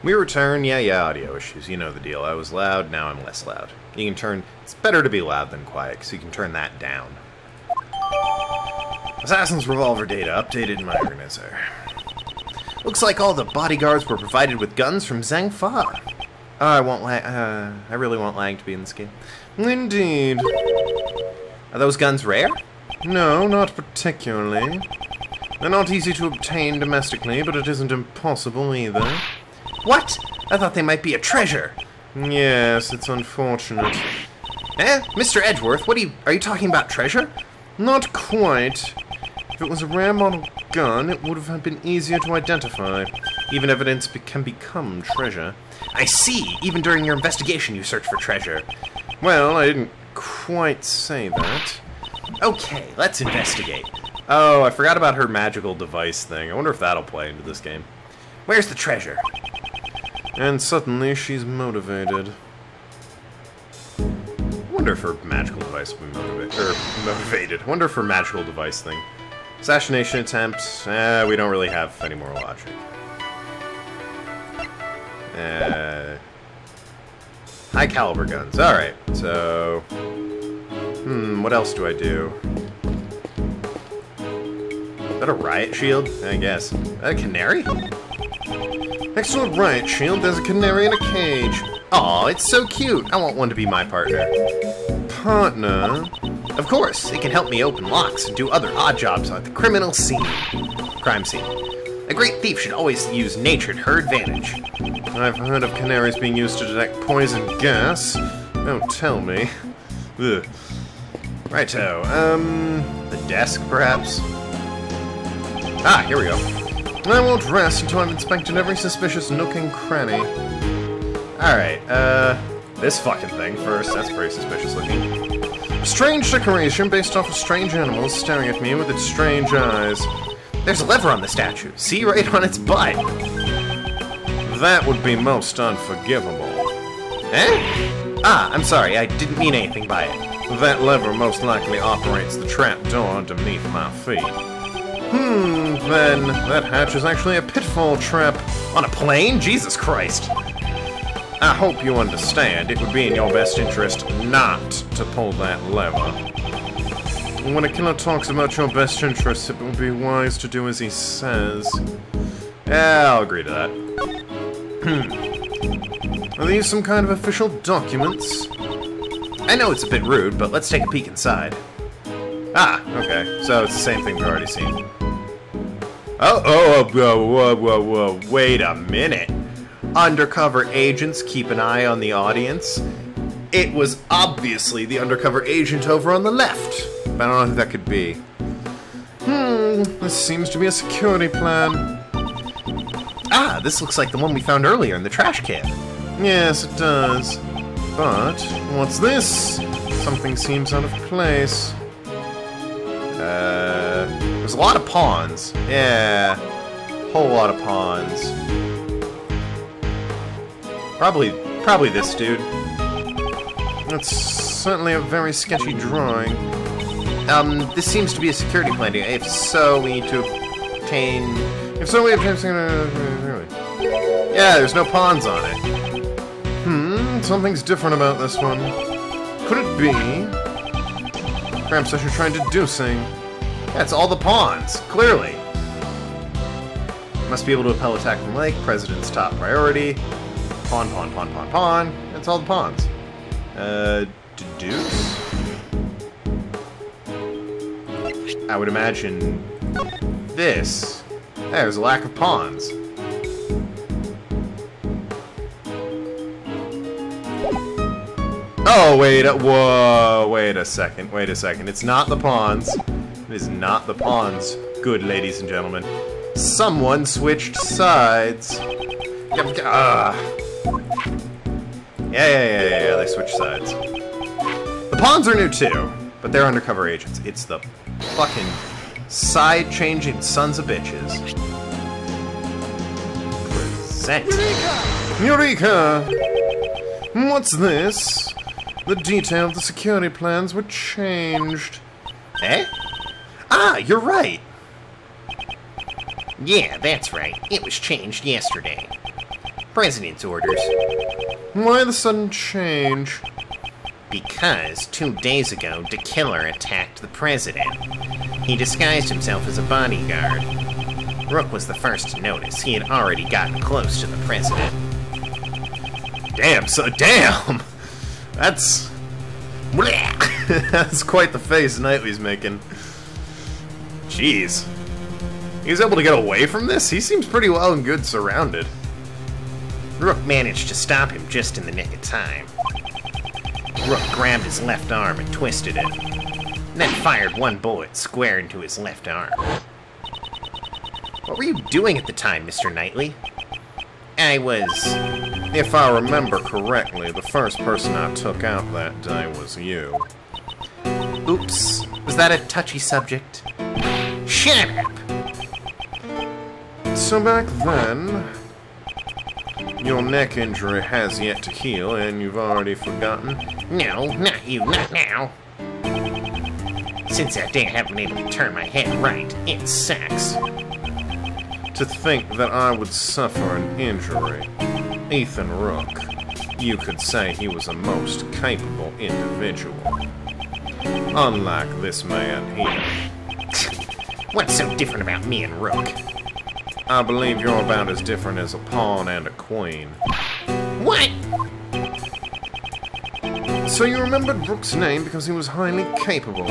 We return, yeah, audio issues. You know the deal. I was loud, now I'm less loud. You can turn... It's better to be loud than quiet, because you can turn that down. Assassin's Revolver data updated in my organizer. Looks like all the bodyguards were provided with guns from Zhang Fa. Oh, I really want Lang to be in this game. Indeed. Are those guns rare? No, not particularly. They're not easy to obtain domestically, but it isn't impossible either. What? I thought they might be a treasure. Yes, it's unfortunate. Eh? Mr. Edgeworth, are you talking about treasure? Not quite. If it was a rare model gun, it would have been easier to identify. Even evidence can become treasure. I see. Even during your investigation, you searched for treasure. Well, I didn't quite say that. Okay, let's investigate. Oh, I forgot about her magical device thing. I wonder if that'll play into this game. Where's the treasure? And suddenly she's motivated. Wonder if her magical device will be motivated. Wonder if her magical device thing. Assassination attempt. We don't really have any more logic. High caliber guns. Alright, so... what else do I do? Is that a riot shield? I guess. Is that a canary? Next to a riot shield, there's a canary in a cage. Aw, it's so cute. I want one to be my partner. Partner? Of course, it can help me open locks and do other odd jobs at the crime scene. A great thief should always use nature to her advantage. I've heard of canaries being used to detect poison gas. Don't tell me. Ugh. Righto, the desk, perhaps? Ah, here we go. I won't rest until I've inspected every suspicious nook and cranny. Alright, this fucking thing first. That's pretty suspicious looking. Strange decoration based off of strange animals staring at me with its strange eyes. There's a lever on the statue. See, right on its butt. That would be most unforgivable. Eh? Ah, I'm sorry. I didn't mean anything by it. That lever most likely operates the trap door underneath my feet. Then that hatch is actually a pitfall trap. On a plane? Jesus Christ. I hope you understand. It would be in your best interest not to pull that lever. When a killer talks about your best interests, it would be wise to do as he says. Yeah, I'll agree to that. Are these some kind of official documents? I know it's a bit rude, but let's take a peek inside. Ah, okay. So it's the same thing we've already seen. Whoa, wait a minute. Undercover agents keep an eye on the audience. It was obviously the undercover agent over on the left. But I don't know who that could be. This seems to be a security plan. Ah, this looks like the one we found earlier in the trash can. Yes, it does. But, what's this? Something seems out of place. There's a lot of pawns. Yeah, whole lot of pawns. Probably this dude. That's certainly a very sketchy drawing. This seems to be a security plan. If so, we need to obtain... If so, we have to... Yeah, there's no pawns on it. Something's different about this one. Could it be? Perhaps I should try deducing. That's all the pawns, clearly. Must be able to repel attack from Lake, President's top priority. Pawn, pawn, pawn, pawn, pawn. That's all the pawns. Deduce? I would imagine this. There's a lack of pawns. Oh, wait a second. It's not the pawns. It is not the pawns, good ladies and gentlemen. Someone switched sides. Yeah, they switched sides. The pawns are new too, but they're undercover agents. It's the fucking side-changing sons of bitches. Present. Eureka! What's this? The detail of the security plans were changed. Eh? Ah, you're right. Yeah, that's right. It was changed yesterday. President's orders. Why the sudden change? Because 2 days ago, the killer attacked the president. He disguised himself as a bodyguard. Rook was the first to notice. He had already gotten close to the president. Damn! That's... That's quite the face Knightley's making. Jeez. He's able to get away from this? He seems pretty well and good surrounded. Rook managed to stop him just in the nick of time. Rook grabbed his left arm and twisted it, then fired 1 bullet square into his left arm. What were you doing at the time, Mr. Knightley? I was... If I remember correctly, the first person I took out that day was you. Oops. Was that a touchy subject? Shut up! So back then, your neck injury has yet to heal, and you've already forgotten? No, not you, not now. Since that day I haven't been able to turn my head right. It sucks. To think that I would suffer an injury. Ethan Rook, you could say he was a most capable individual. Unlike this man here. What's so different about me and Rook? I believe you're about as different as a pawn and a queen. What? So you remembered Rook's name because he was highly capable?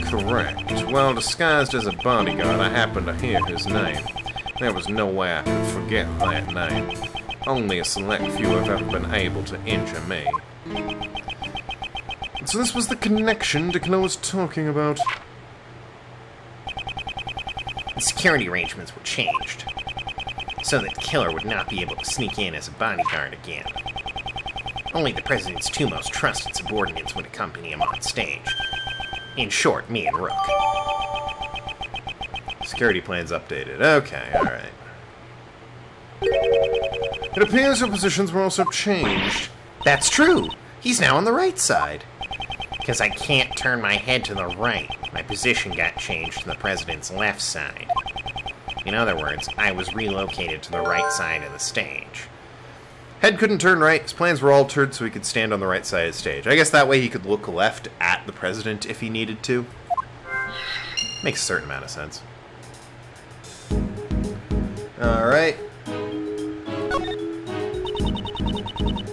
Correct. Well, disguised as a bodyguard, I happened to hear his name. There was no way I could forget that name. Only a select few have ever been able to injure me. So this was the connection Declan was talking about. The security arrangements were changed, so that the killer would not be able to sneak in as a bodyguard again. Only the president's 2 most trusted subordinates would accompany him on stage. In short, me and Rook. Security plans updated. Okay, alright. It appears your positions were also changed. That's true! He's now on the right side. Because I can't turn my head to the right. My position got changed to the president's left side. In other words, I was relocated to the right side of the stage. Head couldn't turn right. His plans were altered so he could stand on the right side of the stage. I guess that way he could look left at the president if he needed to. Makes a certain amount of sense. Alright.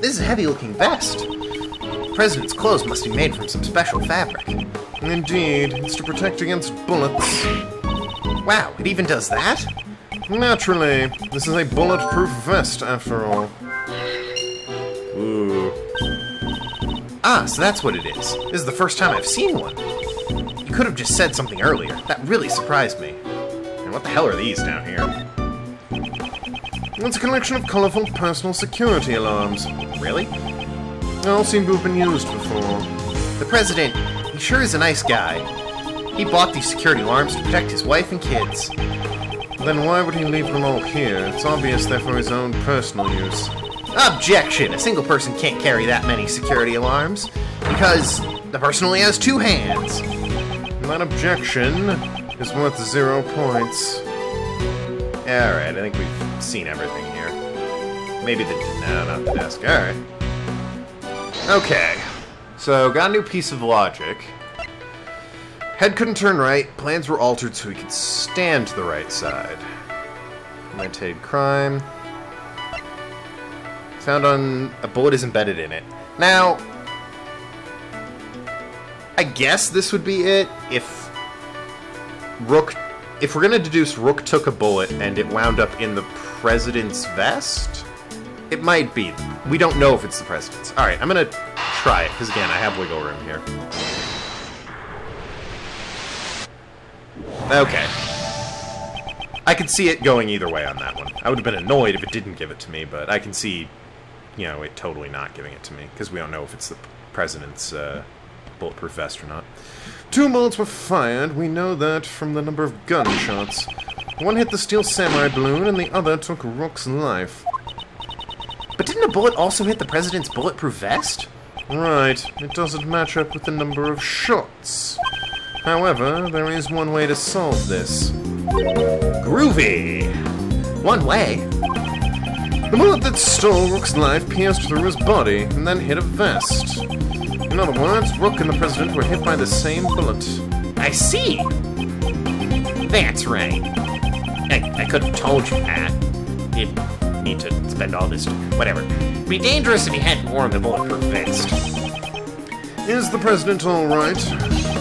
This is a heavy-looking vest. The president's clothes must be made from some special fabric. Indeed. It's to protect against bullets. Wow, it even does that? Naturally. This is a bulletproof vest, after all. Ooh. Ah, so that's what it is. This is the first time I've seen one. You could have just said something earlier. That really surprised me. And what the hell are these down here? It's a collection of colorful personal security alarms. Really? They all seem to have been used before. The president, he sure is a nice guy. He bought these security alarms to protect his wife and kids. Then why would he leave them all here? It's obvious they're for his own personal use. Objection! A single person can't carry that many security alarms. Because the person only has 2 hands. That objection is worth 0 points. Alright, I think we've seen everything here. Maybe the... no, not the desk. Alright. Okay. So, got a new piece of logic. Head couldn't turn right. Plans were altered so he could stand to the right side. Premeditated crime. Found on... a bullet is embedded in it. Now... I guess this would be it if... Rook... If we're gonna deduce Rook took a bullet and it wound up in the president's vest? It might be. We don't know if it's the president's. Alright, I'm gonna try it, because again, I have wiggle room here. Okay. I could see it going either way on that one. I would have been annoyed if it didn't give it to me, but I can see, you know, it totally not giving it to me, because we don't know if it's the president's bulletproof vest or not. 2 bullets were fired. We know that from the number of gunshots. One hit the steel samurai balloon, and the other took Rook's life. But didn't a bullet also hit the president's bulletproof vest? Right. It doesn't match up with the number of shots. However, there is one way to solve this. Groovy! One way? The bullet that stole Rook's life pierced through his body and then hit a vest. In other words, Rook and the President were hit by the same bullet. I see. That's right. I could have told you that. You'd need to spend all this... Whatever. It'd be dangerous if you hadn't worn the bulletproof vest. Is the President alright?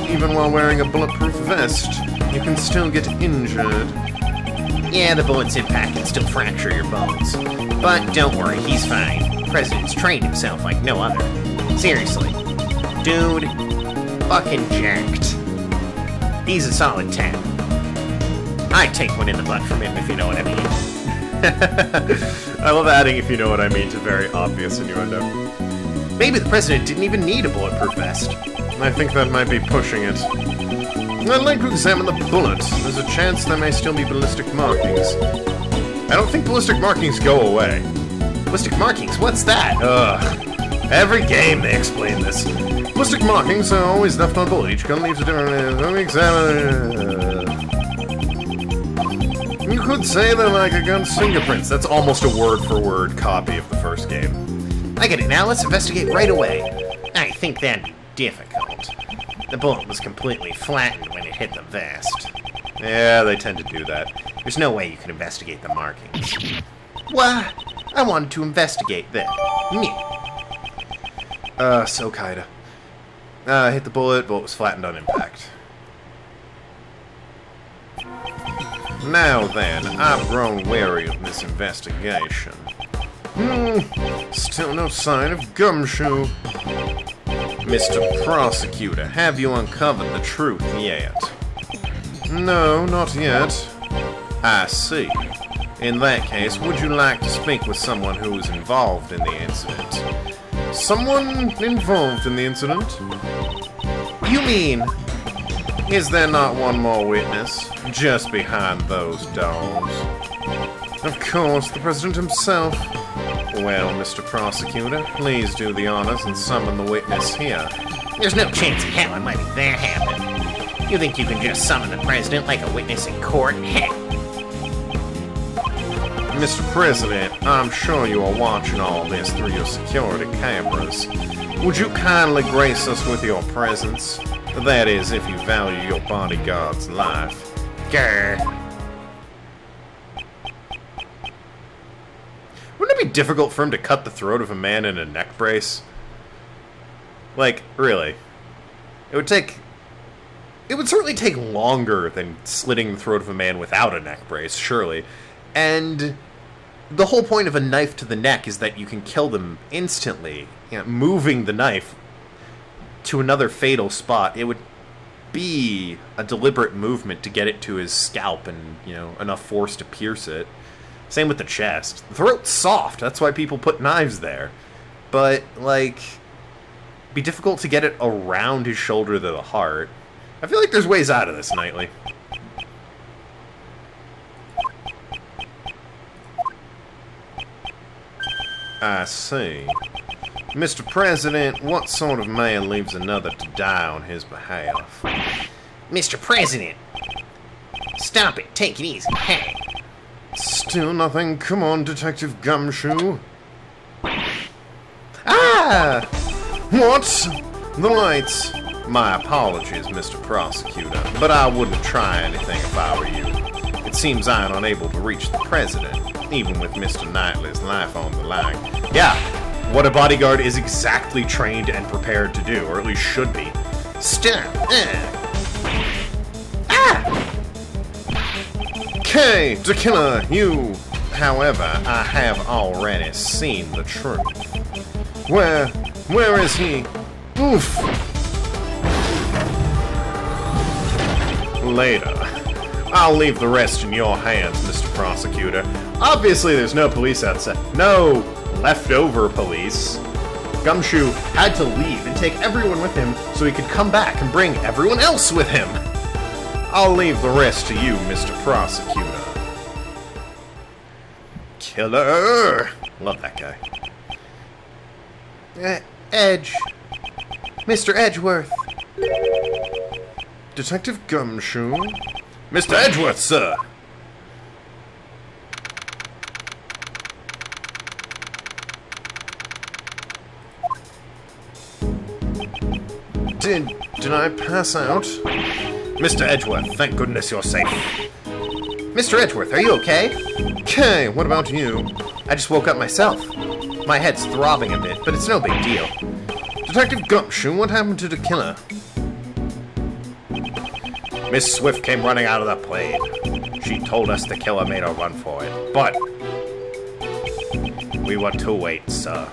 Even while wearing a bulletproof vest, you can still get injured. Yeah, the bullet's impact can still fracture your bones. But don't worry, he's fine. The President's trained himself like no other. Seriously. Dude, fucking jacked. He's a solid 10. I'd take one in the butt from him, if you know what I mean. I love adding "if you know what I mean" to very obvious innuendo. Maybe the President didn't even need a bulletproof vest. I think that might be pushing it. I'd like to examine the bullet. There's a chance there may still be ballistic markings. I don't think ballistic markings go away. Ballistic markings? What's that? Ugh. Every game they explain this. Ballistic markings are always left on bullet. Each gun leaves a different... Let me examine... You could say they're like a gun's fingerprints. That's almost a word-for-word copy of the first game. I get it now. Let's investigate right away. I think that'd be difficult. The bullet was completely flattened when it hit the vest. Yeah, they tend to do that. There's no way you could investigate the markings. Why? I wanted to investigate that. Me. So kinda. Hit the bullet was flattened on impact. Now then, I've grown wary of this investigation. Still no sign of Gumshoe. Mr. Prosecutor, have you uncovered the truth yet? No, not yet. I see. In that case, would you like to speak with someone who was involved in the incident? Someone involved in the incident? You mean... Is there not one more witness? Just behind those doors. Of course, the President himself. Well, Mr. Prosecutor, please do the honors and summon the witness here. There's no chance in hell I'm letting that happen. You think you can just summon the President like a witness in court? Heck. Mr. President, I'm sure you are watching all this through your security cameras. Would you kindly grace us with your presence? That is, if you value your bodyguard's life. Grr. Wouldn't it be difficult for him to cut the throat of a man in a neck brace? Like, really. It would certainly take longer than slitting the throat of a man without a neck brace, surely. And the whole point of a knife to the neck is that you can kill them instantly. You know, moving the knife to another fatal spot. It would be a deliberate movement to get it to his scalp and, you know, enough force to pierce it. Same with the chest. The throat's soft, that's why people put knives there. But, like, it'd be difficult to get it around his shoulder to the heart. I feel like there's ways out of this, Knightley. I see. Mr. President, what sort of man leaves another to die on his behalf? Mr. President! Stop it. Take it easy. Hey. Still nothing. Come on, Detective Gumshoe. Ah! What? The lights. My apologies, Mr. Prosecutor, but I wouldn't try anything if I were you. It seems I am unable to reach the President, even with Mr. Knightley's life on the line. Yeah, what a bodyguard is exactly trained and prepared to do, or at least should be. Stop. Okay, to killer, you. However, I have already seen the truth. Where is he? Oof. Later. I'll leave the rest in your hands, Mr. Prosecutor. Obviously, there's no police outside. No leftover police. Gumshoe had to leave and take everyone with him so he could come back and bring everyone else with him. I'll leave the rest to you, Mr. Prosecutor. Killer! Love that guy. Edge. Mr. Edgeworth. Detective Gumshoe? Mr. Edgeworth, sir! Did I pass out? Mr. Edgeworth, thank goodness you're safe. Mr. Edgeworth, are you okay? Okay, what about you? I just woke up myself. My head's throbbing a bit, but it's no big deal. Detective Gumshoe, what happened to the killer? Miss Swift came running out of the plane. She told us the killer made a run for it, but we were too late, sir.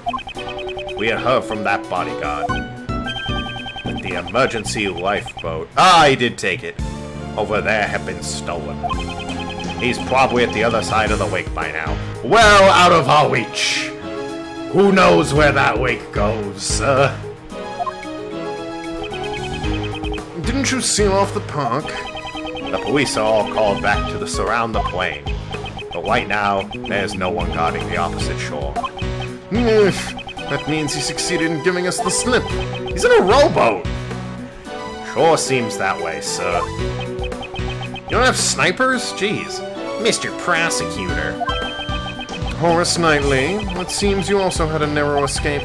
We had heard from that bodyguard that the emergency lifeboat, I did take it, over there had been stolen. He's probably at the other side of the wake by now. Well out of our reach. Who knows where that wake goes, sir? Didn't you seal off the park? The police are all called back to surround the plane. But right now, there's no one guarding the opposite shore. That means he succeeded in giving us the slip. He's in a rowboat! Sure seems that way, sir. You don't have snipers? Jeez. Mr. Prosecutor. Horace Knightley, it seems you also had a narrow escape.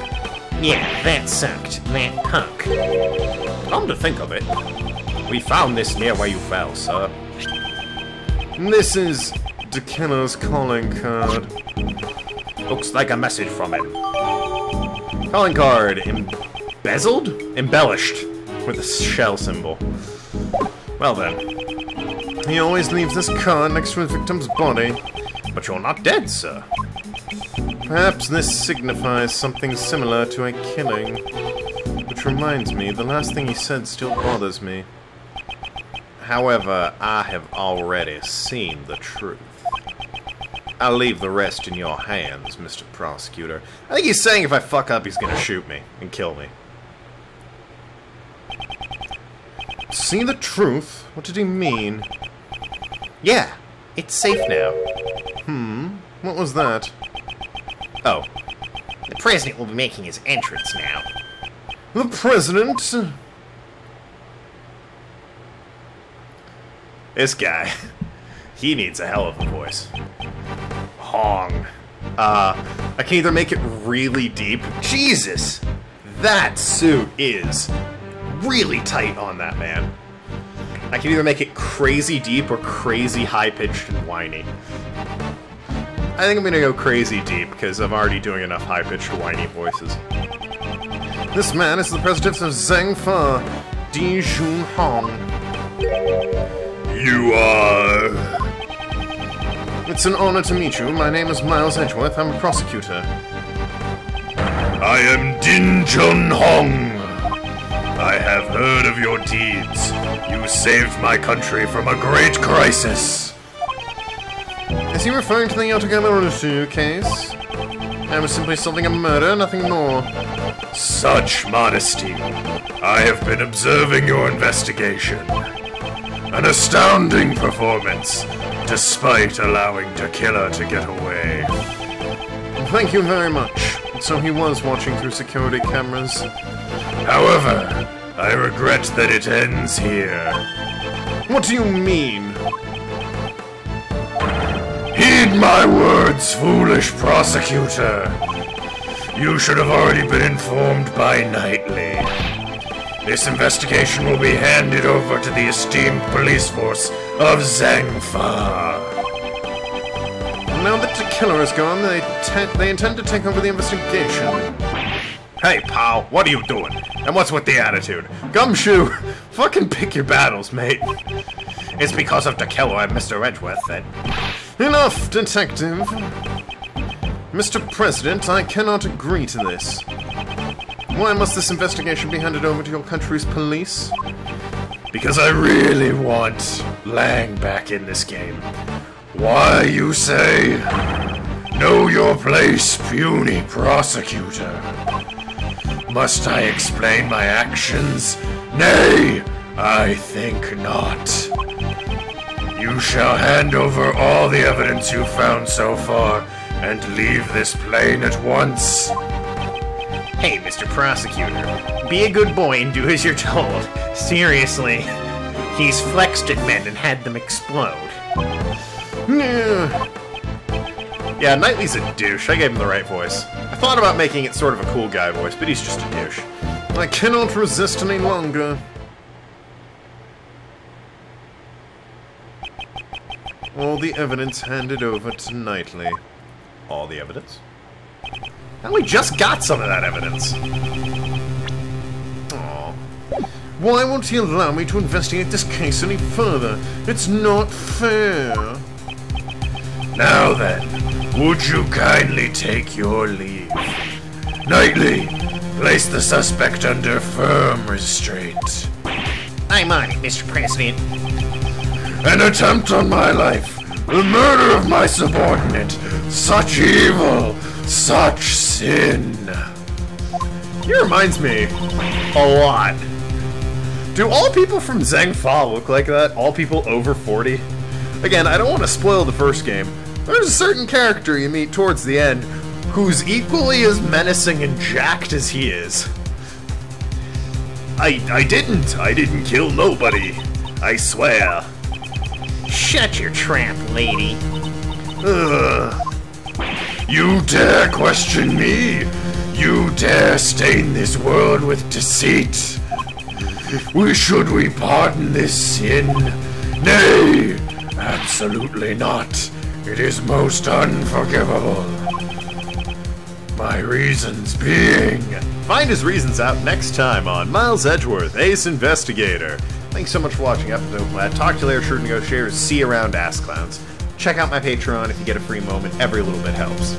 Yeah, that sucked. That hunk. Come to think of it, we found this near where you fell, sir. This is the killer's calling card. Looks like a message from him. Calling card embezzled? Embellished with a shell symbol. Well then. He always leaves this card next to his victim's body. But you're not dead, sir. Perhaps this signifies something similar to a killing. Which reminds me, the last thing he said still bothers me. However, I have already seen the truth. I'll leave the rest in your hands, Mr. Prosecutor. I think he's saying if I fuck up, he's gonna shoot me and kill me. See the truth? What did he mean? Yeah, it's safe now. What was that? Oh, The president will be making his entrance now. The president? this guy. He needs a hell of a voice. Hong. I can either make it really deep. Jesus! That suit is really tight on that man. I can either make it crazy deep or crazy high-pitched and whiny. I think I'm gonna go crazy deep, because I'm already doing enough high-pitched whiny voices. This man is the president of Zhang Fa, Di Jun Hong. You are... It's an honor to meet you. My name is Miles Edgeworth. I'm a prosecutor. I am Din Jun Hong. I have heard of your deeds. You saved my country from a great crisis. Is he referring to the Tokenlad case? I was simply solving a murder, nothing more. Such modesty. I have been observing your investigation. An astounding performance, despite allowing the killer to get away. Thank you very much. So he was watching through security cameras. However, I regret that it ends here. What do you mean? Heed my words, foolish prosecutor. You should have already been informed by Knightley. This investigation will be handed over to the esteemed police force of Zhang Fa. Now that the killer is gone, they intend to take over the investigation. Hey, pal, what are you doing? And what's with the attitude? Gumshoe, fucking pick your battles, mate. It's because of the killer and Mr. Edgeworth that... Enough, detective. Mr. President, I cannot agree to this. Why must this investigation be handed over to your country's police? Because I really want Lang back in this game. Why, you say? Know your place, puny prosecutor. Must I explain my actions? Nay, I think not. You shall hand over all the evidence you've found so far and leave this plane at once. Hey, Mr. Prosecutor, be a good boy and do as you're told. Seriously, he's flexed at men and had them explode. Yeah, Knightley's a douche. I gave him the right voice. I thought about making it sort of a cool guy voice, but he's just a douche. I cannot resist any longer. All the evidence handed over to Knightley. All the evidence? And we just got some of that evidence. Aww. Why won't he allow me to investigate this case any further? It's not fair. Now then, would you kindly take your leave? Knightley, place the suspect under firm restraint. I'm on it, Mr. President. An attempt on my life, the murder of my subordinate, such evil, such sin. He reminds me a lot. Do all people from Zhang Fa look like that? All people over 40? Again, I don't want to spoil the first game. There's a certain character you meet towards the end who's equally as menacing and jacked as he is. I didn't kill nobody. I swear. Shut your trap, lady. You dare question me? You dare stain this world with deceit? Should we pardon this sin? Nay, absolutely not. It is most unforgivable. My reasons being... Find his reasons out next time on Miles Edgeworth, Ace Investigator. Thanks so much for watching Tokenlad. Talk to you later, Shrewd Negotiators. See you around, Ass Clowns. Check out my Patreon if you get a free moment. Every little bit helps.